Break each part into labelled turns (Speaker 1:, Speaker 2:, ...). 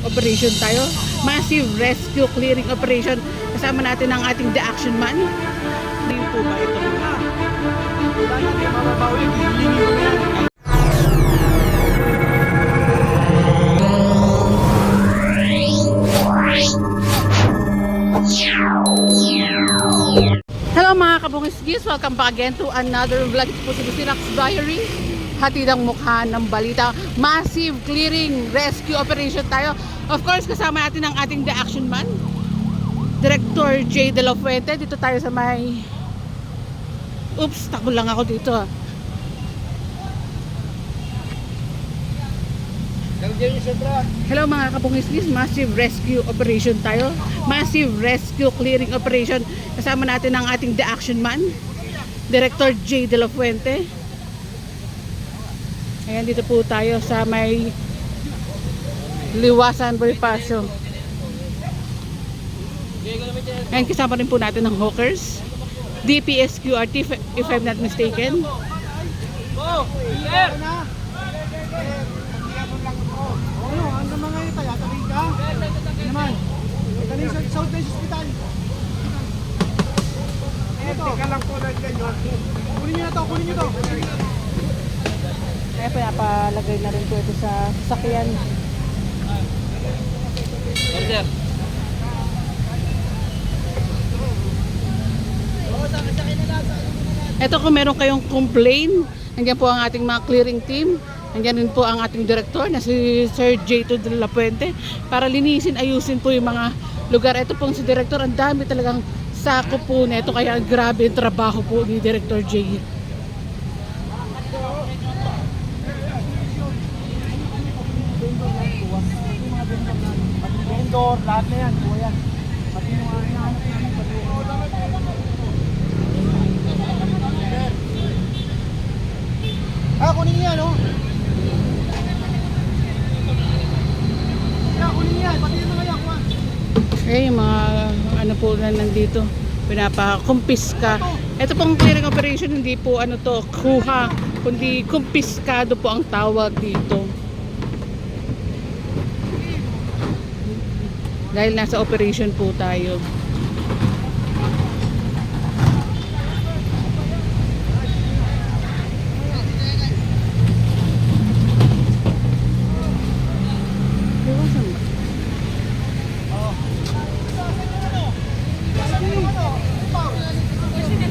Speaker 1: operation tayo. Massive rescue clearing operation. Kasama natin ang ating The Action Man. Hindi po ba ito?
Speaker 2: Wala natin mababawi, gigilingin ko yan.
Speaker 1: Hello mga kabungisgis, welcome back again to another vlog. Ito po si Busirax Diary. Hatid ang mukha ng balita. Massive clearing rescue operation tayo. Of course, kasama natin ang ating The Action Man, Director J. De La Fuente. Dito tayo sa may... Oops, takbo lang ako dito. Hello mga kabungisgis, massive rescue operation tayo. Massive rescue clearing operation. Kasama natin ang ating The Action Man, Director J. De La Fuente. Ayan, dito po tayo sa may Liwasan, Bonifacio. Ayan, kasama rin po natin ng hawkers, DPSQRT if I'm not mistaken.
Speaker 2: Hanggang mga ito, yatabi ka. Naman. Dali sa South Base Hospital. Ito. Teka lang po lang ganyan. Kunin nyo na to, kunin nyo to.
Speaker 1: Kaya pinapalagay na rin po ito sa sasakyan.
Speaker 2: Order.
Speaker 1: Ito, kung meron kayong complain, nandiyan po ang ating mga clearing team. Nandiyan din po ang ating director na si Sir J. De La Fuente para linisin, ayusin po yung mga lugar. Ito pong si director, ang dami talagang sako po na ito, kaya grabe yung trabaho po ni Director J.
Speaker 2: Indoor, lahat na yan. Kuha yan. Pati yung mga hinahanap namin. Kunin yan, no? Kunin yan. Pati yung mga yan, kuha.
Speaker 1: Yung mga ano po na nandito, pinapakumpiska. Ito pong clearing operation, hindi po ano to, kuha, kundi kumpiskado po ang tawag dito. Dahil nasa operation po tayo.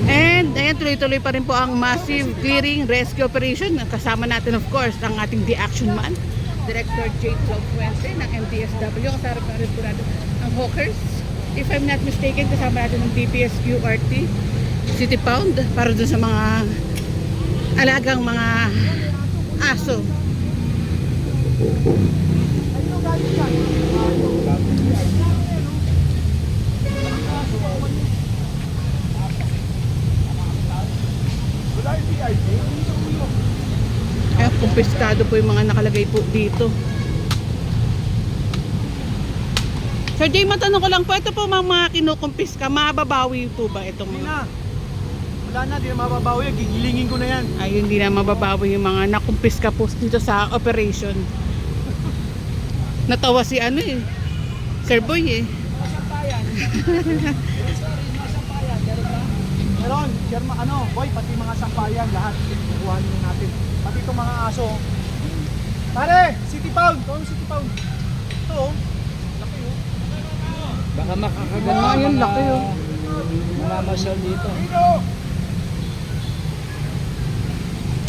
Speaker 1: And ayan, tuloy-tuloy pa rin po ang massive clearing rescue operation. Kasama natin of course ang ating The Action Man, Director J. De La Fuente ng MDSW. Kasama rin po natin ang hawkers. If I'm not mistaken, kasama natin ng DPSQRT City Pound para dun sa mga alagang mga aso. Kaya kumpiskado po yung mga nakalagay po dito. Sir Jay, matanong ko lang po, ito po mga kinukumpiska, mababawi po ba itong
Speaker 2: Hindi
Speaker 1: mga?
Speaker 2: na. Wala na, di na mababawi. Gigilingin ko na yan.
Speaker 1: Ay, hindi na mababawi yung mga nakumpiska po dito sa operation. Natawa si ano eh, Sir Boy eh.
Speaker 2: Meron, Sherma, ano, boy, pati mga sampayan, lahat, kukuhanin na natin. Pati itong mga aso. Pare, City Pound! Ito ang City Pound. Ito, laki oh.
Speaker 3: Baka makakaganda
Speaker 1: Ayun, laki oh.
Speaker 3: mamamasyal dito.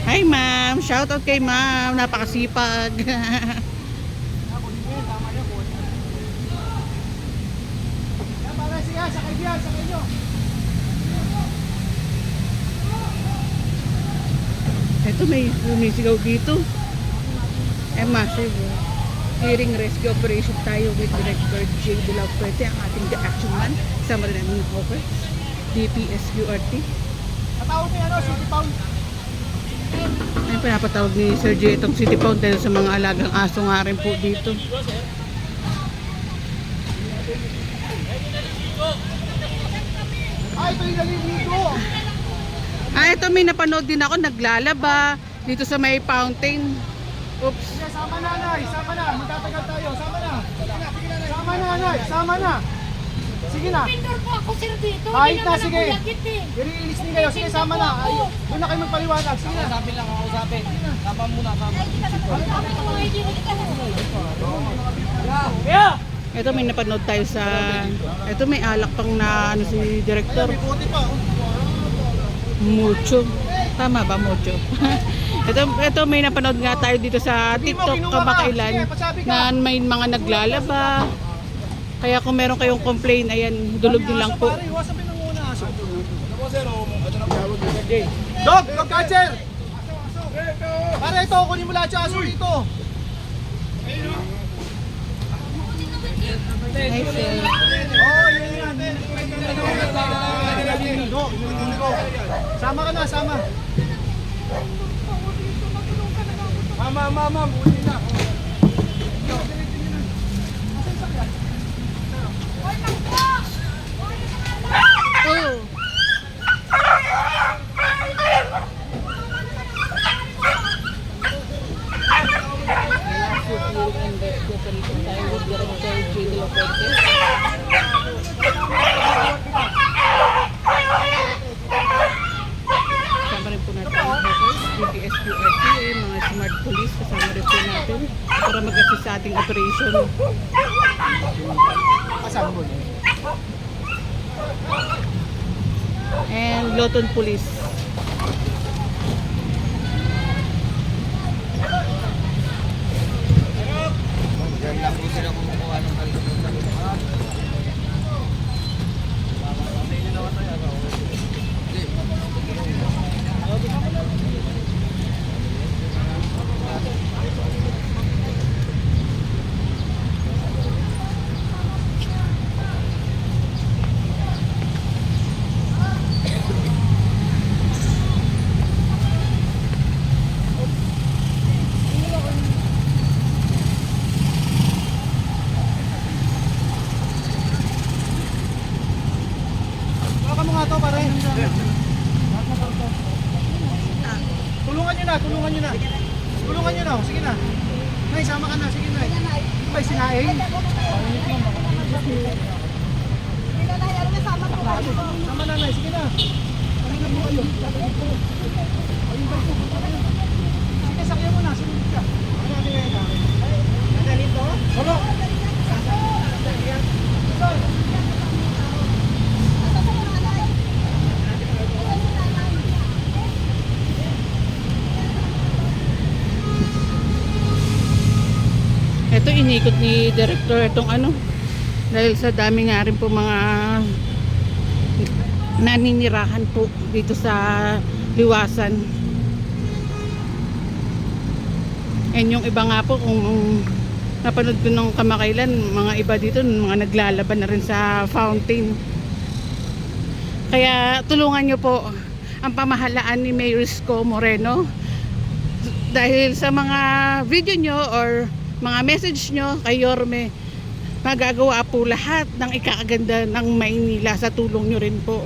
Speaker 1: Hi ma'am, shout out kay ma'am, napakasipag.
Speaker 2: Tama yan, boy. Yan, pare, sige, sakay diyan, sakay nyo.
Speaker 1: Ito may sumisigaw dito. Massive clearing rescue operation tayo with Director J. De La Fuente, ang ating The Action Man. Kasama rin namin ng hawkers, DPSQRT.
Speaker 2: Matawag mo yan, ano, City Pound.
Speaker 1: Ayun, pinapatawag ni Sir J. itong City Pound dahil sa mga alagang aso nga rin po dito.
Speaker 2: Ay, ito yung naliligo.
Speaker 1: Ito may napanood din ako, naglalaba dito sa may fountain. Oops.
Speaker 2: Sige, sama na, Nay. Sama na. Magtatagal tayo. Sama na. Sige na. sama na. Sige na.
Speaker 4: Vendor po ako sir dito.
Speaker 2: Kahit
Speaker 4: Hindi
Speaker 2: na,
Speaker 4: naman
Speaker 2: sige.
Speaker 4: ako lagit eh.
Speaker 2: I-release din kayo. Sige, sama na. Ay, doon na kayo magpaliwanag. Sige na.
Speaker 3: Sabi lang ako sabi. Tama muna, tama.
Speaker 1: Ito may napanood tayo sa... Ito may alak pang na ano si director.
Speaker 2: May buti pa.
Speaker 1: Mucho. Tama ba, Mucho? ito may napanood nga tayo dito sa TikTok kamakailan na may mga naglalaba. Kaya kung meron kayong complain, ayan, dulog nyo lang po.
Speaker 2: Pare, wasapin ang muna aso. Dog catcher! Pare, ito, kunin mo lahat yung aso dito.
Speaker 1: Nice, eh.
Speaker 2: Oh, yan. Go. Sama ka na, sama. Mama, buti na.
Speaker 1: Oh. Kasama rin po natin ang hackers, DPSQRT, mga smart police, kasama rin po natin para mag-assist sa ating operation.
Speaker 2: Kasama mo na.
Speaker 1: And Loton Police.
Speaker 3: Diyan lang po sila kumukuha ng
Speaker 2: Baka mo nga to, pare. Tulungan nyo na. Tulungan nyo na. Sige na. Nay, sama ka na. Sige na. May sinaing. Sama na, Nay. Sige na. Sige, sakyan mo na. Sunod ka. Nadalito? Wala.
Speaker 1: Ito inikot ni director itong ano dahil sa dami nga rin po mga naninirahan po dito sa Liwasan. And yung iba nga po kung napanood ko nung kamakailan, mga iba dito mga naglalaban na rin sa fountain. Kaya tulungan nyo po ang pamahalaan ni Mayor Isko Moreno dahil sa mga video nyo or mga message nyo kay Yorme, magagawa po lahat ng ikakaganda ng Maynila sa tulong nyo rin po.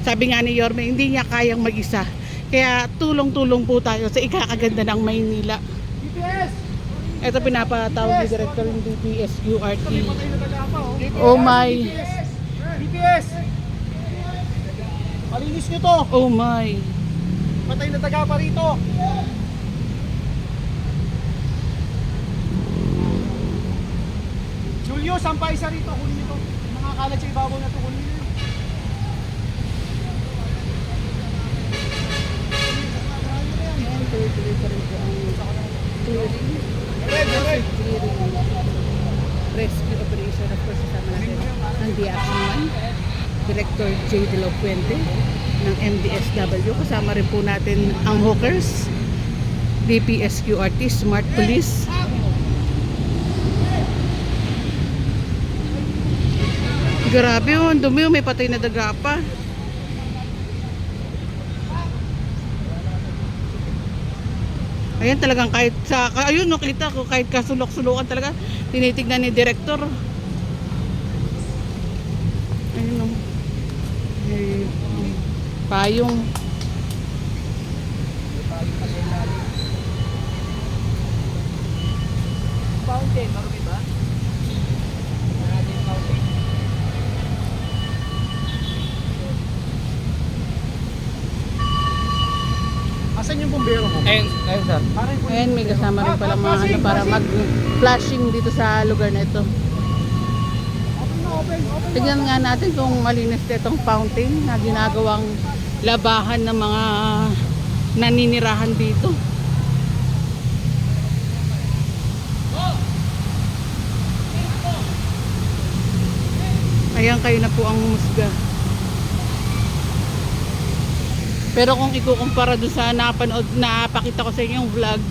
Speaker 1: Sabi nga ni Yorme, hindi niya kayang mag-isa. Kaya tulong-tulong po tayo sa ikakaganda ng Maynila.
Speaker 2: DPS!
Speaker 1: Ito pinapatawag ni Director ng DPS QRT.
Speaker 2: Patay na taga pa, oh.
Speaker 1: Oh my.
Speaker 2: DPS! Malinis nyo to.
Speaker 1: Oh my.
Speaker 2: Patay na taga pa rito. Julio, sampay isa rito. Kunin nito. Mga kalat sa ibabaw na to. Kunin nito.
Speaker 1: Ayan, tuloy-tuloy pa rin po ang clearing. Clearing. Rescue operation. Of course, kasama natin ang D-Action 1. Director J. De La Fuente ng MDSW. Kasama rin po natin ang hawkers, DPSQRT, Smart Police. Grabe yun, dumi yun, may patay na daga pa. Ayan talagang kahit sa, ayun nakita ko kahit kasulok-sulukan talaga, tinitignan ni Director. Ayun o. Payong.
Speaker 3: Fountain, marumi ba? Maraming fountain. sir.
Speaker 2: Pare,
Speaker 1: Ayan, may kasama rin pala mga ano para mag-flashing dito sa lugar na ito.
Speaker 2: Open na, open.
Speaker 1: Tignan nga natin kung malinis na itong fountain na ginagawang labahan ng mga naninirahan dito. Ayan, kayo na po ang musga. Pero kung ikukumpara doon sa napakita ko sa inyo yung vlog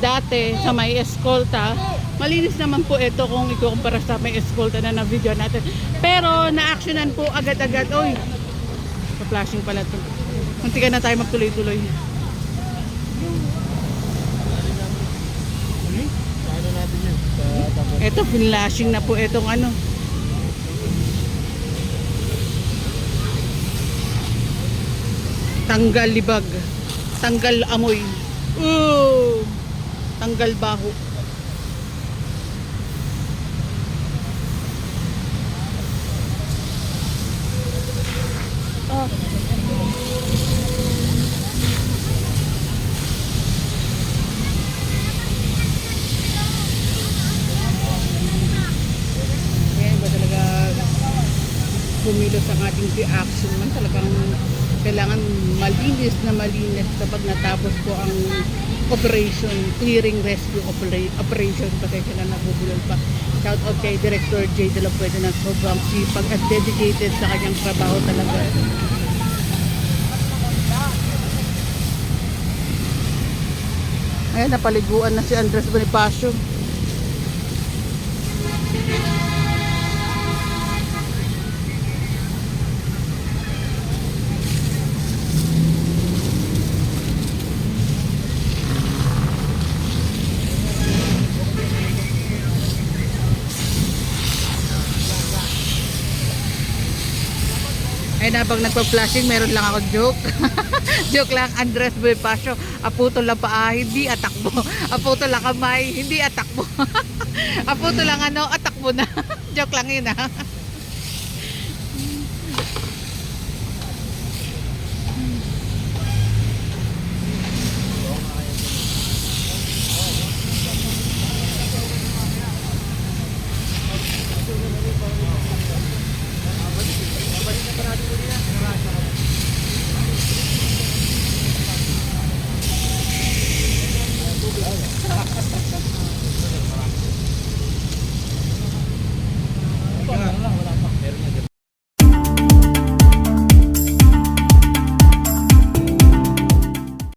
Speaker 1: dati sa may eskolta, malinis naman po ito kung ikukumpara sa may eskolta na video natin. Pero na-actionan po agad-agad. Oy, pa-flashing pala to. Munti ka na tayo magtuloy-tuloy.
Speaker 2: Ano natin yun?
Speaker 1: Ito, pinlashing na po itong ano. Tanggal libag. Tanggal amoy. Ooh! Tanggal baho. Oh. Ayan ba talaga kumilos ang ating action man, talagang kailangan malinis na malinis kapag natapos po ang operation, clearing rescue operation. Pasensya na nabubulol pa. Shout out kay Director J. De La Puente ng sobrang sipag at dedicated sa kanyang trabaho talaga. Ayan, napaliguan na si Andres Bonifacio. Ay, habang nagpa-flashing, meron lang ako joke. Joke lang, Andres Bonifacio, aputo lang paa, hindi atakbo. Aputo lang kamay, hindi atakbo. Aputo lang ano, atakbo na. Joke lang yun ha.